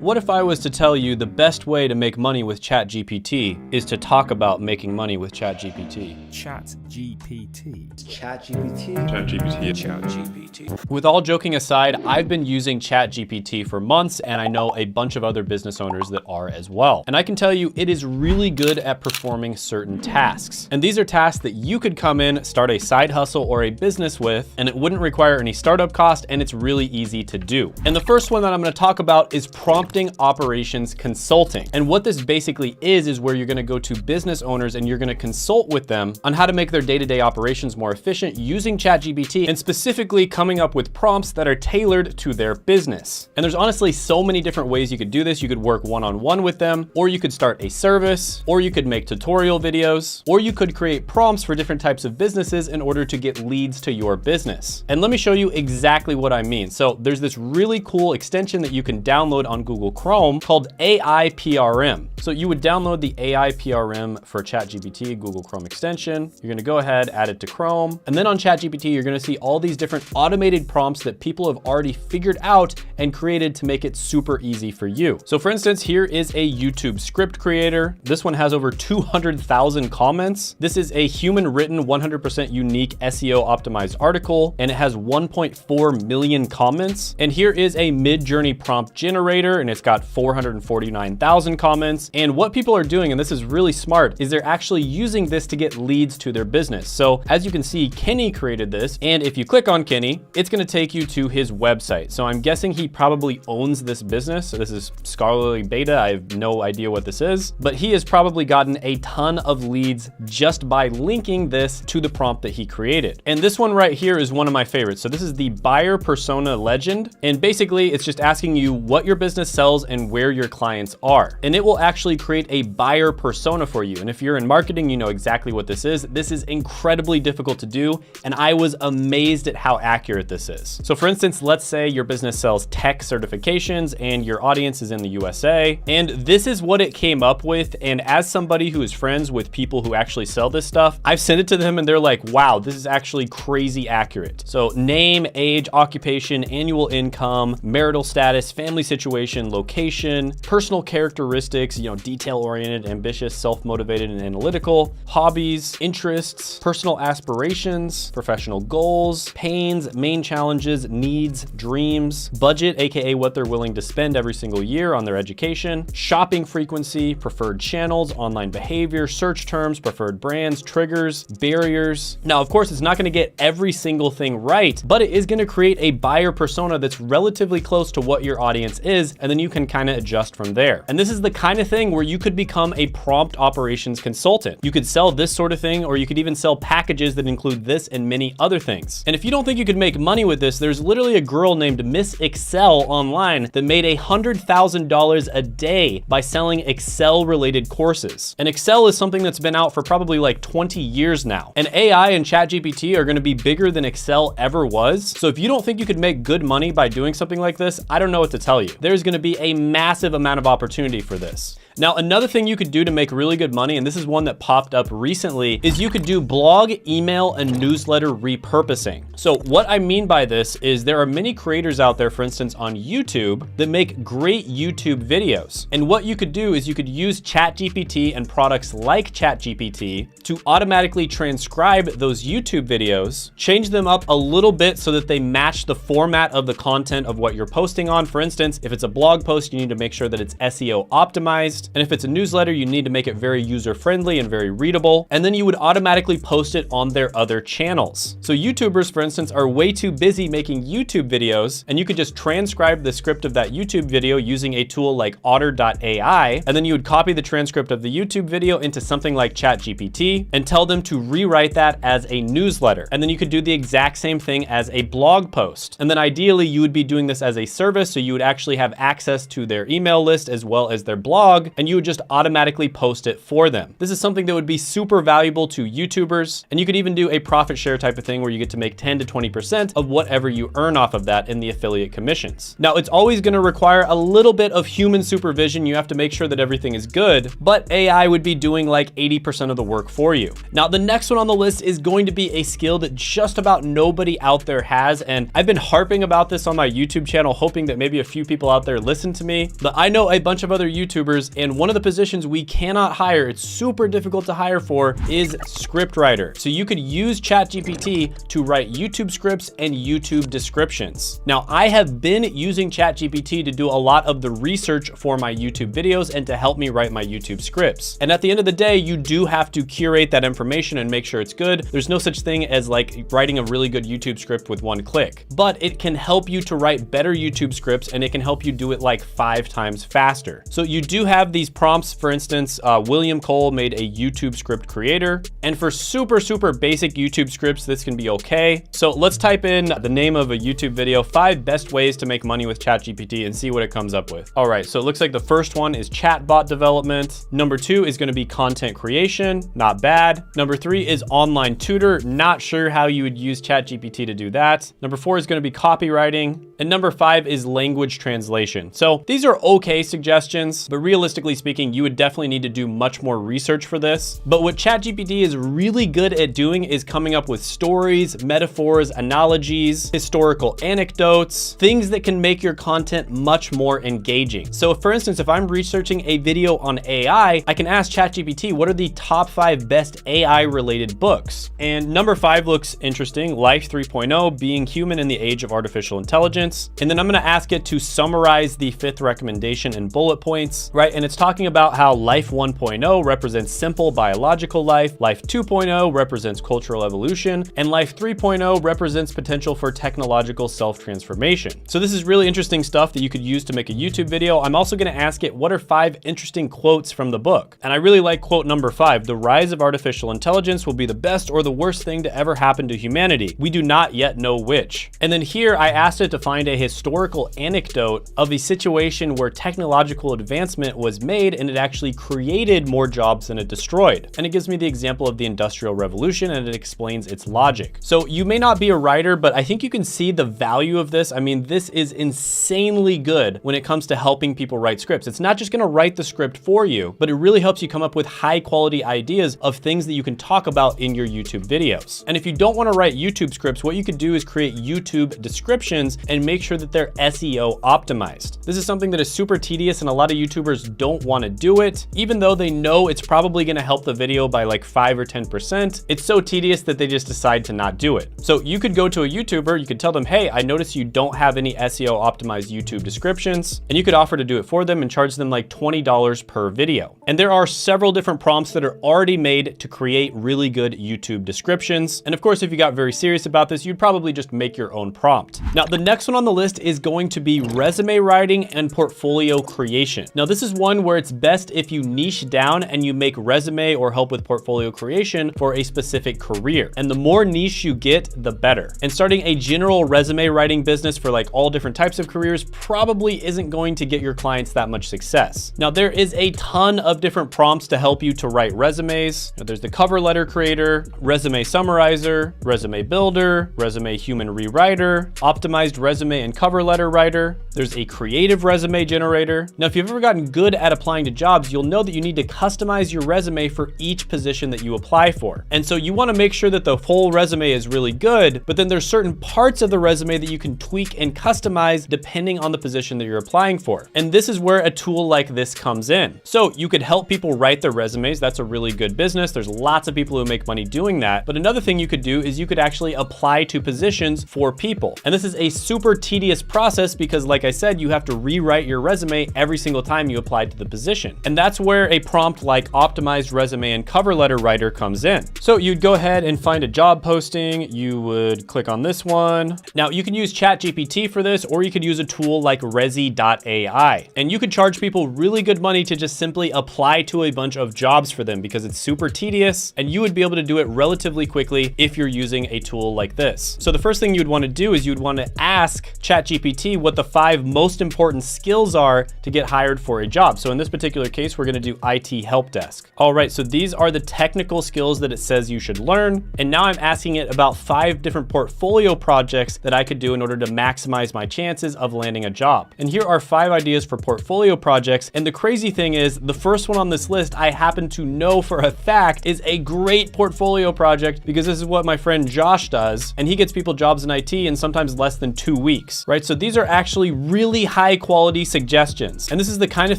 What if I was to tell you the best way to make money with ChatGPT is to talk about making money with ChatGPT? ChatGPT. ChatGPT. ChatGPT. ChatGPT. With all joking aside, I've been using ChatGPT for months, and I know a bunch of other business owners that are as well. And I can tell you it is really good at performing certain tasks. And these are tasks that you could come in, start a side hustle or a business with, and it wouldn't require any startup cost, and it's really easy to do. And the first one that I'm gonna talk about is prompting operations consulting. And what this basically is where you're gonna go to business owners and you're gonna consult with them on how to make their day-to-day operations more efficient using ChatGPT, and specifically coming up with prompts that are tailored to their business. And there's honestly so many different ways you could do this. You could work one-on-one with them, or you could start a service, or you could make tutorial videos, or you could create prompts for different types of businesses in order to get leads to your business. And let me show you exactly what I mean. So there's this really cool extension that you can download on Google Chrome called AI PRM. So you would download the AI PRM for ChatGPT Google Chrome extension. You're gonna go ahead, add it to Chrome. And then on ChatGPT, you're gonna see all these different automated prompts that people have already figured out and created to make it super easy for you. So for instance, here is a YouTube script creator. This one has over 200,000 comments. This is a human written 100% unique SEO optimized article, and it has 1.4 million comments. And here is a mid-journey prompt generator, and it's got 449,000 comments. And what people are doing, and this is really smart, is they're actually using this to get leads to their business. So as you can see, Kenny created this, and if you click on Kenny, it's gonna take you to his website. So I'm guessing he probably owns this business. So this is scholarly beta. I have no idea what this is, but he has probably gotten a ton of leads just by linking this to the prompt that he created. And this one right here is one of my favorites. So this is the buyer persona legend. And basically it's just asking you what your business sells and where your clients are. And it will actually create a buyer persona for you. And if you're in marketing, you know exactly what this is. This is incredibly difficult to do, and I was amazed at how accurate this is. So for instance, let's say your business sells tech certifications and your audience is in the USA, and this is what it came up with. And as somebody who is friends with people who actually sell this stuff, I've sent it to them and they're like, wow, this is actually crazy accurate. So name, age, occupation, annual income, marital status, family situation, location, personal characteristics, detail-oriented, ambitious, self-motivated, and analytical, hobbies, interests, personal aspirations, professional goals, pains, main challenges, needs, dreams, budget, aka what they're willing to spend every single year on their education, shopping frequency, preferred channels, online behavior, search terms, preferred brands, triggers, barriers. Now, of course, it's not gonna get every single thing right, but it is gonna create a buyer persona that's relatively close to what your audience is, and then you can kind of adjust from there. And this is the kind of thing where you could become a prompt operations consultant. You could sell this sort of thing, or you could even sell packages that include this and many other things. And if you don't think you could make money with this, there's literally a girl named Miss Excel online that made $100,000 a day by selling Excel related courses. And Excel is something that's been out for probably like 20 years now. And AI and ChatGPT are gonna be bigger than Excel ever was. So if you don't think you could make good money by doing something like this, I don't know what to tell you. There's gonna be a massive amount of opportunity for this. Now, another thing you could do to make really good money, and this is one that popped up recently, is you could do blog, email, and newsletter repurposing. So what I mean by this is there are many creators out there, for instance, on YouTube that make great YouTube videos. And what you could do is you could use ChatGPT and products like ChatGPT to automatically transcribe those YouTube videos, change them up a little bit so that they match the format of the content of what you're posting on. For instance, if it's a blog post, you need to make sure that it's SEO optimized. And if it's a newsletter, you need to make it very user-friendly and very readable. And then you would automatically post it on their other channels. So YouTubers, for instance, are way too busy making YouTube videos, and you could just transcribe the script of that YouTube video using a tool like otter.ai. And then you would copy the transcript of the YouTube video into something like ChatGPT and tell them to rewrite that as a newsletter. And then you could do the exact same thing as a blog post. And then ideally you would be doing this as a service. So you would actually have access to their email list as well as their blog. blog, and you would just automatically post it for them. This is something that would be super valuable to YouTubers, and you could even do a profit share type of thing where you get to make 10 to 20% of whatever you earn off of that in the affiliate commissions. Now, it's always going to require a little bit of human supervision. You have to make sure that everything is good, but AI would be doing like 80% of the work for you. Now, the next one on the list is going to be a skill that just about nobody out there has, and I've been harping about this on my YouTube channel, hoping that maybe a few people out there listen to me. But I know a bunch of other YouTubers, and one of the positions we cannot hire, it's super difficult to hire for, is script writer. So you could use ChatGPT to write YouTube scripts and YouTube descriptions. Now, I have been using ChatGPT to do a lot of the research for my YouTube videos and to help me write my YouTube scripts. And at the end of the day, you do have to curate that information and make sure it's good. There's no such thing as like writing a really good YouTube script with one click, but it can help you to write better YouTube scripts, and it can help you do it like 5 times faster. So you do have these prompts. For instance, William Cole made a YouTube script creator, and for super basic YouTube scripts, this can be okay. So let's type in the name of a YouTube video, 5 best ways to make money with ChatGPT, and see what it comes up with. All right, so it looks like the first one is chatbot development. Number 2 is gonna be content creation, not bad. Number 3 is online tutor, not sure how you would use ChatGPT to do that. Number 4 is gonna be copywriting, and number 5 is language translation. So these are okay suggestions, but realistically speaking, you would definitely need to do much more research for this. But what ChatGPT is really good at doing is coming up with stories, metaphors, analogies, historical anecdotes, things that can make your content much more engaging. So for instance, if I'm researching a video on AI, I can ask ChatGPT, what are the top 5 best AI related books? And number 5 looks interesting, Life 3.0, Being Human in the Age of Artificial Intelligence. And then I'm gonna ask it to summarize the 5th recommendation in bullet points, right? And it's talking about how Life 1.0 represents simple biological life, Life 2.0 represents cultural evolution, and Life 3.0 represents potential for technological self-transformation. So this is really interesting stuff that you could use to make a YouTube video. I'm also gonna ask it, what are 5 interesting quotes from the book? And I really like quote number 5, the rise of artificial intelligence will be the best or the worst thing to ever happen to humanity. We do not yet know which. And then here I asked it to find a historical anecdote of a situation where technological advancement was made and it actually created more jobs than it destroyed. And it gives me the example of the Industrial Revolution, and it explains its logic. So you may not be a writer, but I think you can see the value of this. I mean, this is insanely good when it comes to helping people write scripts. It's not just gonna write the script for you, but it really helps you come up with high quality ideas of things that you can talk about in your YouTube videos. And if you don't wanna write YouTube scripts, what you could do is create YouTube descriptions and make sure that they're SEO optimized. This is something that is super tedious, and a lot of YouTubers don't wanna do it, even though they know it's probably gonna help the video by like 5 or 10%. It's so tedious that they just decide to not do it. So you could go to a YouTuber, you could tell them, hey, I noticed you don't have any SEO optimized YouTube descriptions, and you could offer to do it for them and charge them like $20 per video. And there are several different prompts that are already made to create really good YouTube descriptions. And of course, if you got very serious about this, you'd probably just make your own prompt. Now, the next one on the list is going to be resume writing and portfolio creation. Now, this is one where it's best if you niche down and you make resume or help with portfolio creation for a specific career. And the more niche you get, the better. And starting a general resume writing business for like all different types of careers probably isn't going to get your clients that much success. Now, there is a ton of different prompts to help you to write resumes. There's the cover letter creator, resume summarizer, resume builder, resume human rewriter, optimized resume and cover letter writer. There's a creative resume generator. Now, if you've ever gotten good at applying to jobs, you'll know that you need to customize your resume for each position that you apply for. And so you want to make sure that the whole resume is really good, but then there's certain parts of the resume that you can tweak and customize depending on the position that you're applying for. And this is where a tool like this comes in. So you could help people write their resumes. That's a really good business. There's lots of people who make money doing that. But another thing you could do is you could actually apply to positions for people. And this is a super tedious process because, like I said, you have to rewrite your resume every single time you apply to the position. And that's where a prompt like optimized resume and cover letter writer comes in. So you'd go ahead and find a job posting. You would click on this one. Now you can use ChatGPT for this, or you could use a tool like Resi.ai. And you could charge people really good money to just simply apply to a bunch of jobs for them because it's super tedious, and you would be able to do it relatively quickly if you're using a tool like this. So the first thing you'd want to do is you'd want to ask ChatGPT what the 5 most important skills are to get hired for a job. So in this particular case, we're gonna do IT help desk. All right, so these are the technical skills that it says you should learn. And now I'm asking it about 5 different portfolio projects that I could do in order to maximize my chances of landing a job. And here are 5 ideas for portfolio projects. And the crazy thing is, the first one on this list, I happen to know for a fact is a great portfolio project because this is what my friend Josh does. And he gets people jobs in IT in sometimes less than 2 weeks, right? So these are actually really high quality suggestions. And this is the kind of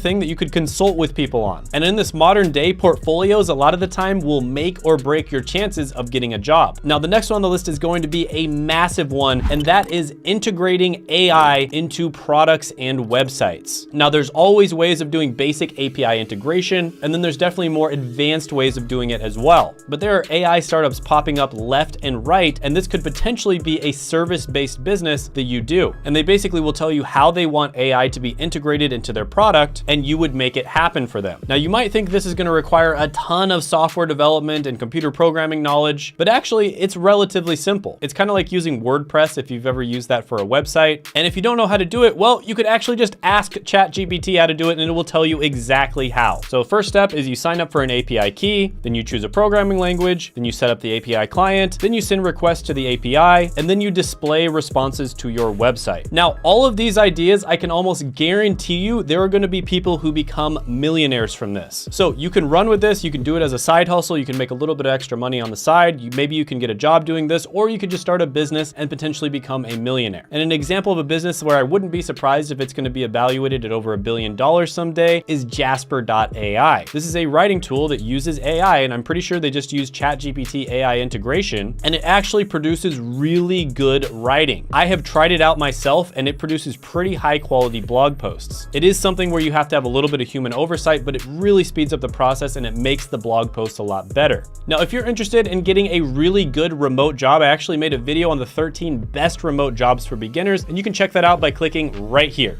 thing that you could consult with people on. And in this modern day, portfolios a lot of the time will make or break your chances of getting a job. Now, the next one on the list is going to be a massive one, and that is integrating AI into products and websites. Now, there's always ways of doing basic API integration, and then there's definitely more advanced ways of doing it as well. But there are AI startups popping up left and right, and this could potentially be a service-based business that you do. And they basically will tell you how they want AI to be integrated into their product, and you would make it happen for them. Now, you might think this is going to require a ton of software development and computer programming knowledge, but actually it's relatively simple. It's kind of like using WordPress if you've ever used that for a website. And if you don't know how to do it, well, you could actually just ask ChatGPT how to do it and it will tell you exactly how. So first step is you sign up for an API key, then you choose a programming language, then you set up the API client, then you send requests to the API, and then you display responses to your website. Now, all of these ideas, I can almost guarantee you there are going to be people who become millionaires from this. So you can run with this, you can do it as a side hustle, you can make a little bit of extra money on the side, maybe you can get a job doing this, or you could just start a business and potentially become a millionaire. And an example of a business where I wouldn't be surprised if it's going to be evaluated at over $1 billion someday is Jasper.ai. This is a writing tool that uses AI, and I'm pretty sure they just use ChatGPT AI integration, and it actually produces really good writing. I have tried it out myself, and it produces pretty high quality blog posts. It is something where you have to have a little bit of human oversight, but it really speeds up the process and it makes the blog post a lot better. Now, if you're interested in getting a really good remote job, I actually made a video on the 13 best remote jobs for beginners, and you can check that out by clicking right here.